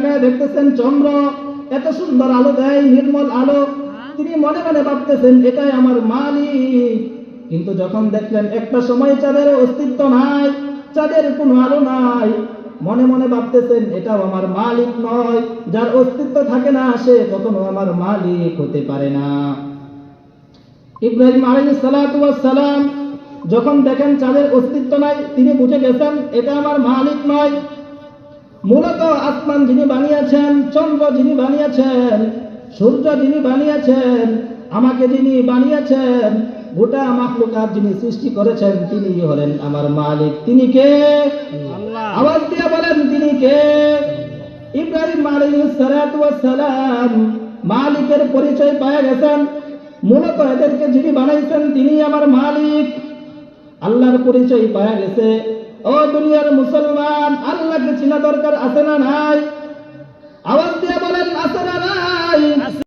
তাকায় দেখতেছেন চন্দ্র এত সুন্দর আলো দেয়, নির্মল আলো। তিনি মনে মনে ভাবতেছেন এটাই আমার মালিক। কিন্তু যখন দেখলেন একটা সময় চাঁদের অস্তিত্ব নাই, চাঁদের কোনো আলো নাই, মনে মনে ভাবতেছেন এটাও আমার মালিক নয়। যার অস্তিত্ব থাকে না সে কখনো আমার মালিক হতে পারে না। ইব্রাহিম আলাইহিস সালাতু ওয়াস সালাম যখন দেখেন চাঁদের অস্তিত্ব নাই, তিনি বুঝে গেছেন এটা আমার মালিক নয়। মূলত আসমান যিনি বানিয়েছেন, চন্দ্র যিনি বানিয়েছেন, সূর্য যিনি বানিয়েছেন, আমাকে যিনি বানিয়েছেন, গোটা মাখলুকাত যিনি সৃষ্টি করেছেন, তিনি হলেন আমার মালিক। তিনি কে? আল্লাহ। আওয়াজ দিয়ে বলেন তিনি কে? ইব্রাহিম আলাইহিস সালাতু ওয়াস সালাম মালিকের পরিচয় পেয়ে গেছেন। মূলত এদেরকে যিনি বানাইছেন তিনি আমার মালিক। আল্লাহর পরিচয় পাওয়া গেছে। ও দুনিয়ার মুসলমান, আল্লাহকে চেনা দরকার আছে না নাই?